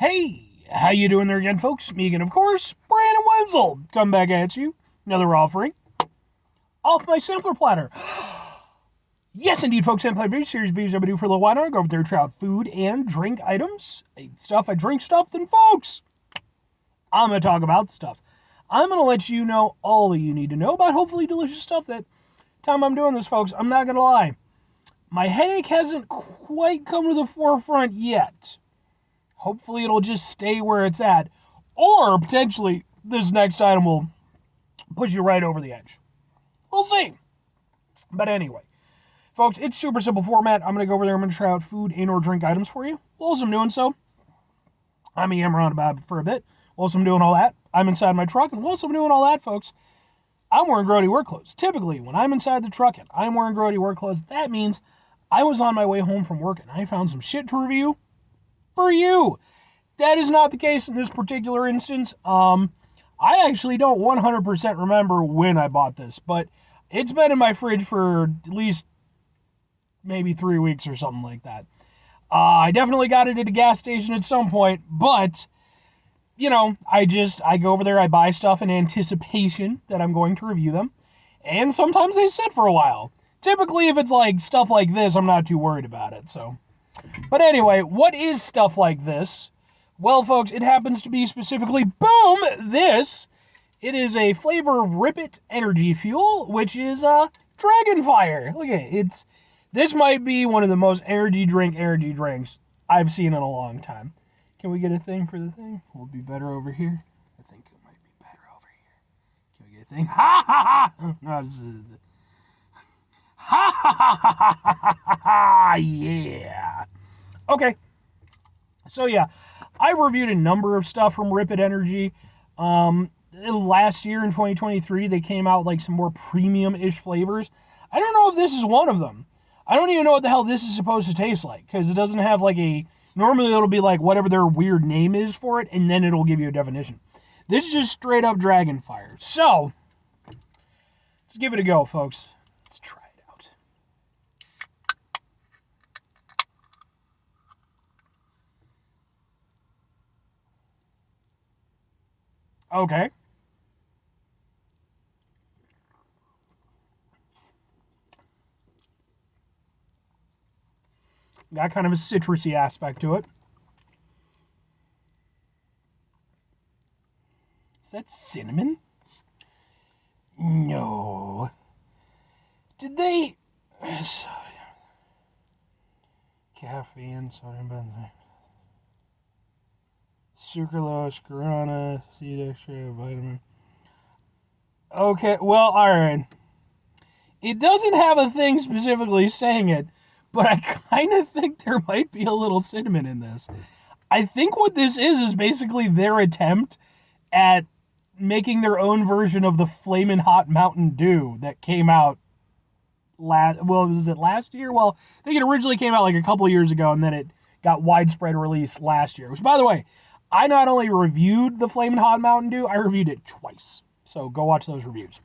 Hey, how you doing there again, folks? Me again, of course, Brandon Wenzel. Come back at you. Another offering off my sampler platter. Yes, indeed, folks. Sampler video series videos I've been doing for a little while now. I go over there, try out food and drink items. Stuff, I drink stuff, then, folks, I'm going to talk about stuff. I'm going to let you know all that you need to know about hopefully delicious stuff. That time I'm doing this, folks, I'm not going to lie. My headache hasn't quite come to the forefront yet. Hopefully it'll just stay where it's at. Or potentially this next item will push you right over the edge. We'll see. But anyway, folks, it's super simple format. I'm going to go over there. I'm going to try out food and or drink items for you. Whilst I'm doing so, I'm yammering on about it for a bit. Whilst I'm doing all that, I'm inside my truck. And whilst I'm doing all that, folks, I'm wearing grody work clothes. Typically, when I'm inside the truck and I'm wearing grody work clothes, that means I was on my way home from work and I found some shit to review for you. That is not the case in this particular instance. I actually don't 100% remember when I bought this, but it's been in my fridge for at least maybe 3 weeks or something like that. I definitely got it at a gas station at some point, but, you know, I go over there, I buy stuff in anticipation that I'm going to review them, and sometimes they sit for a while. Typically, if it's like stuff like this, I'm not too worried about it, so. But anyway, what is stuff like this? Well, folks, it happens to be specifically, boom, this. It is a flavor of Rip It energy fuel, which is Dragonfire. Look at it. This might be one of the most energy drinks I've seen in a long time. Can we get a thing for the thing? Will it be better over here? I think it might be better over here. Can we get a thing? Ha ha ha! No, this is... Ha ha ha ha ha ha ha! Yeah. Okay. So yeah, I reviewed a number of stuff from Rip It Energy. Last year in 2023, they came out like some more premium-ish flavors. I don't know if this is one of them. I don't even know what the hell this is supposed to taste like, because it doesn't have like a... Normally it'll be like whatever their weird name is for it, and then it'll give you a definition. This is just straight up Dragonfire. So, let's give it a go, folks. Let's try it out. Okay. Got kind of a citrusy aspect to it. Is that cinnamon? No. Did they... Caffeine, sodium benzoate, sucralose, guarana, seed extract, vitamin. Okay, well, alright. It doesn't have a thing specifically saying it, but I kind of think there might be a little cinnamon in this. I think what this is basically their attempt at making their own version of the Flamin' Hot Mountain Dew that came out was it last year? Well, I think it originally came out like a couple years ago, and then it got widespread release last year. Which, by the way, I not only reviewed the Flamin' Hot Mountain Dew, I reviewed it twice. So go watch those reviews.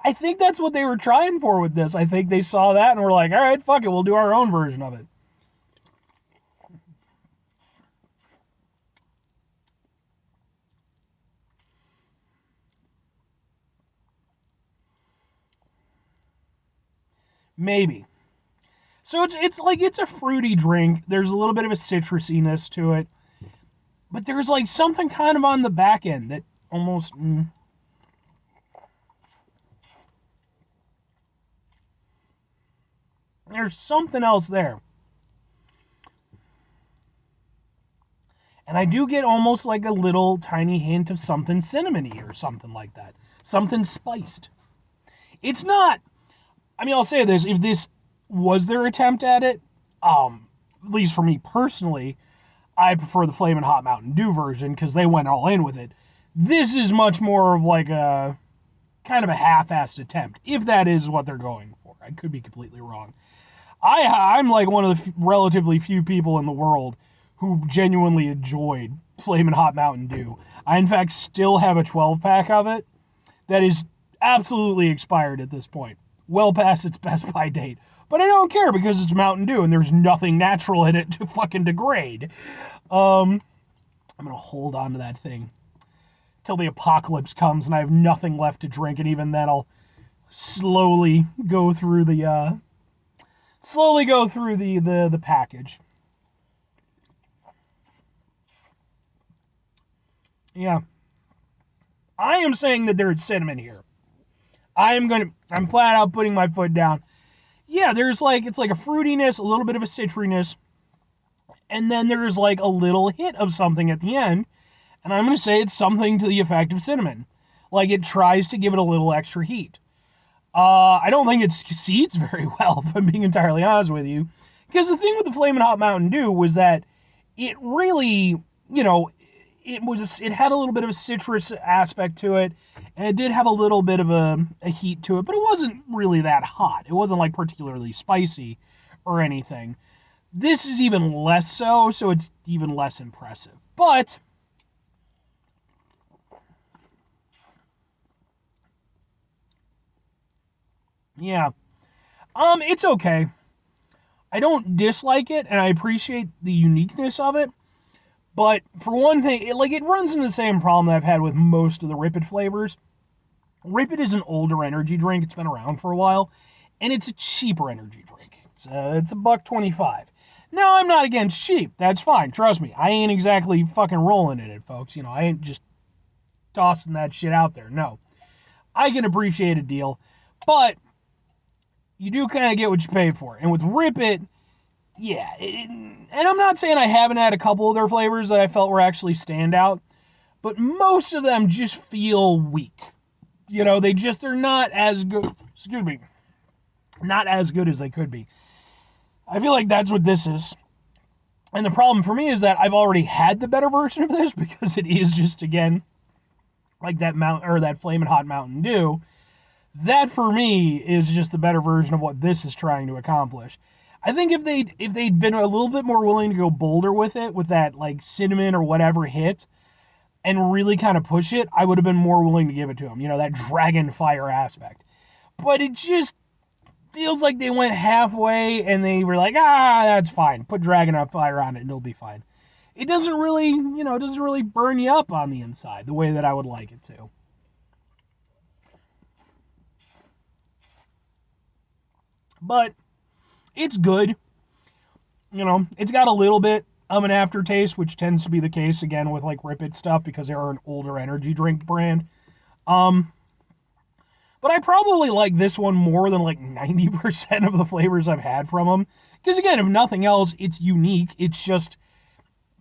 I think that's what they were trying for with this. I think they saw that and were like, all right, fuck it, we'll do our own version of it. Maybe. So it's a fruity drink. There's a little bit of a citrusiness to it. But there's like something kind of on the back end that almost... There's something else there. And I do get almost like a little tiny hint of something cinnamony or something like that. Something spiced. It's not... I mean, I'll say this. If this was their attempt at it, at least for me personally, I prefer the Flamin' Hot Mountain Dew version because they went all in with it. This is much more of like a... kind of a half-assed attempt, if that is what they're going for. I could be completely wrong. I'm like one of the relatively few people in the world who genuinely enjoyed Flamin' Hot Mountain Dew. I, in fact, still have a 12-pack of it that is absolutely expired at this point. Well past its best by date. But I don't care because it's Mountain Dew and there's nothing natural in it to fucking degrade. I'm gonna hold on to that thing till the apocalypse comes and I have nothing left to drink, and even then I'll slowly go through the package. Yeah. I am saying that there's cinnamon here. I'm flat out putting my foot down. Yeah, it's like a fruitiness, a little bit of a citriness, and then there's like a little hit of something at the end, and I'm going to say it's something to the effect of cinnamon. Like, it tries to give it a little extra heat. I don't think it succeeds very well, if I'm being entirely honest with you, because the thing with the Flamin' Hot Mountain Dew was that it really, it had a little bit of a citrus aspect to it, and it did have a little bit of a heat to it, but it wasn't really that hot. It wasn't like particularly spicy or anything. This is even less so it's even less impressive. But yeah, it's okay. I don't dislike it, and I appreciate the uniqueness of it. But for one thing, it runs into the same problem that I've had with most of the Rip It flavors. Rip It is an older energy drink. It's been around for a while, and it's a cheaper energy drink. It's $1.25. Now, I'm not against cheap. That's fine. Trust me. I ain't exactly fucking rolling in it, folks. I ain't just tossing that shit out there. No. I can appreciate a deal, but you do kind of get what you pay for. And with Rip It, yeah, and I'm not saying I haven't had a couple of their flavors that I felt were actually standout, but most of them just feel weak. They're not as good, not as good as they could be. I feel like that's what this is. And the problem for me is that I've already had the better version of this, because it is just, again, like that Flamin' Hot Mountain Dew. That for me is just the better version of what this is trying to accomplish. I think if they'd been a little bit more willing to go bolder with it, with that like cinnamon or whatever hit, and really kind of push it, I would have been more willing to give it to them. That dragon fire aspect. But it just feels like they went halfway and they were like, that's fine. Put dragon fire on it and it'll be fine. It doesn't really burn you up on the inside the way that I would like it to. But it's good. It's got a little bit of an aftertaste, which tends to be the case again with like Rip It stuff, because they are an older energy drink brand. But I probably like this one more than like 90% of the flavors I've had from them. Because again, if nothing else, it's unique. It's just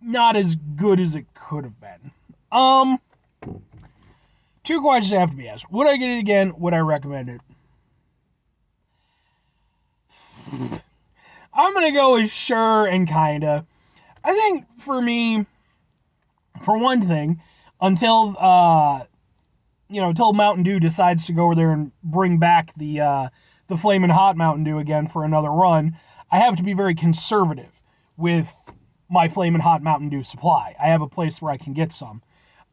not as good as it could have been. Two questions have to be asked. Would I get it again? Would I recommend it? I'm going to go with sure and kinda. I think for me, for one thing, until Mountain Dew decides to go over there and bring back the Flamin' Hot Mountain Dew again for another run, I have to be very conservative with my Flamin' Hot Mountain Dew supply. I have a place where I can get some.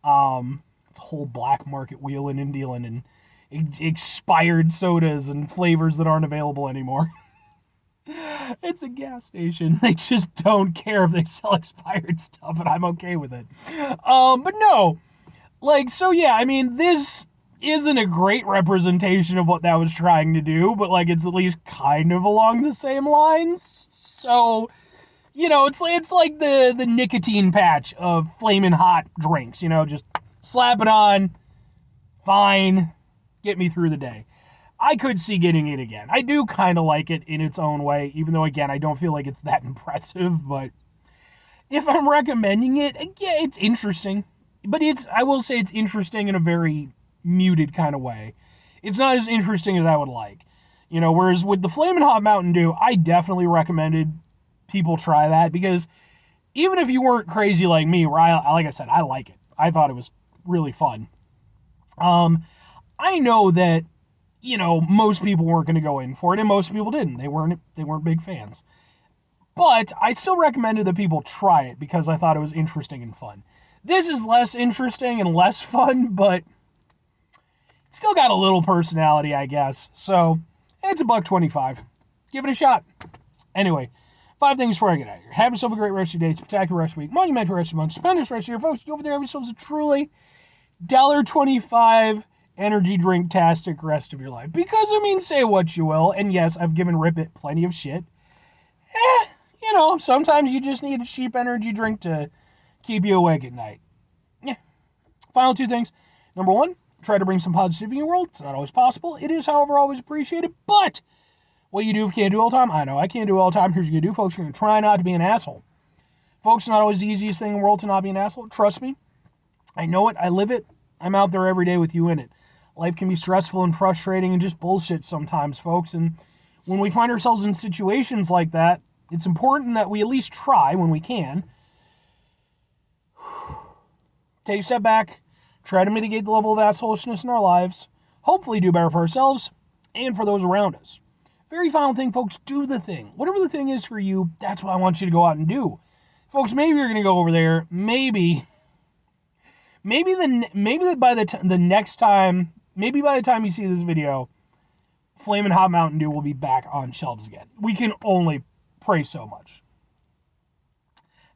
It's a whole black market wheeling and dealing and expired sodas and flavors that aren't available anymore. It's a gas station. They just don't care if they sell expired stuff, and I'm okay with it. But no. This isn't a great representation of what that was trying to do, but, it's at least kind of along the same lines. So, it's like the nicotine patch of Flamin' Hot drinks, just slap it on, fine, get me through the day. I could see getting it again. I do kind of like it in its own way, even though, again, I don't feel like it's that impressive, but if I'm recommending it, yeah, it's interesting. But I will say it's interesting in a very muted kind of way. It's not as interesting as I would like. Whereas with the Flamin' Hot Mountain Dew, I definitely recommended people try that, because even if you weren't crazy like me, where like I said, I like it. I thought it was really fun. I know that, most people weren't going to go in for it, and most people didn't. They weren't big fans. But I still recommended that people try it because I thought it was interesting and fun. This is less interesting and less fun, but it's still got a little personality, I guess. So, it's $1.25. Give it a shot. Anyway, 5 things before I get out of here. Have yourself a great rest of your day, spectacular rest of the week, monumental rest of the month, stupendous rest of your folks. Go over there, have yourselves a truly $1.25 energy drink-tastic rest of your life. Because, I mean, say what you will, and yes, I've given Rip It plenty of shit. You know, sometimes you just need a cheap energy drink to keep you awake at night. Yeah. Final 2 things. Number 1, try to bring some positivity in your world. It's not always possible. It is, however, always appreciated. But what you do can't do all the time. I know I can't do all the time. Here's what you do, folks. You're going to try not to be an asshole. Folks, it's not always the easiest thing in the world to not be an asshole. Trust me. I know it. I live it. I'm out there every day with you in it. Life can be stressful and frustrating and just bullshit sometimes, folks. And when we find ourselves in situations like that, it's important that we at least try when we can. Take a step back. Try to mitigate the level of assholishness in our lives. Hopefully do better for ourselves and for those around us. Very final thing, folks, do the thing. Whatever the thing is for you, that's what I want you to go out and do. Folks, maybe you're going to go over there. Maybe by the time you see this video, Flamin' Hot Mountain Dew will be back on shelves again. We can only pray so much.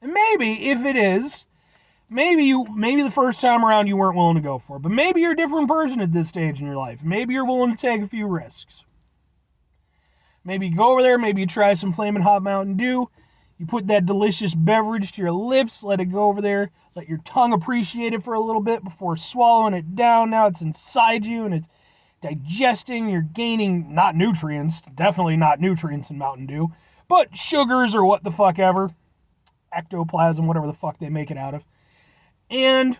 And maybe, if it is, maybe the first time around you weren't willing to go for it. But maybe you're a different person at this stage in your life. Maybe you're willing to take a few risks. Maybe you go over there, maybe you try some Flamin' Hot Mountain Dew. You put that delicious beverage to your lips, let it go over there, let your tongue appreciate it for a little bit before swallowing it down. Now it's inside you and it's digesting. You're gaining, not nutrients, definitely not nutrients in Mountain Dew, but sugars or what the fuck ever. Ectoplasm, whatever the fuck they make it out of. And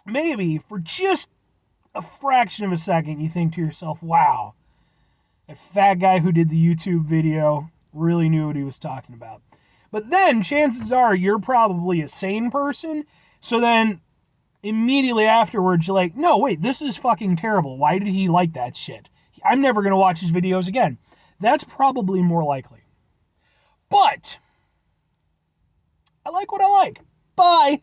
maybe for just a fraction of a second, you think to yourself, wow, that fat guy who did the YouTube video really knew what he was talking about. But then chances are you're probably a sane person. So then immediately afterwards, you're like, no, wait, this is fucking terrible. Why did he like that shit? I'm never going to watch his videos again. That's probably more likely. But I like what I like. Bye.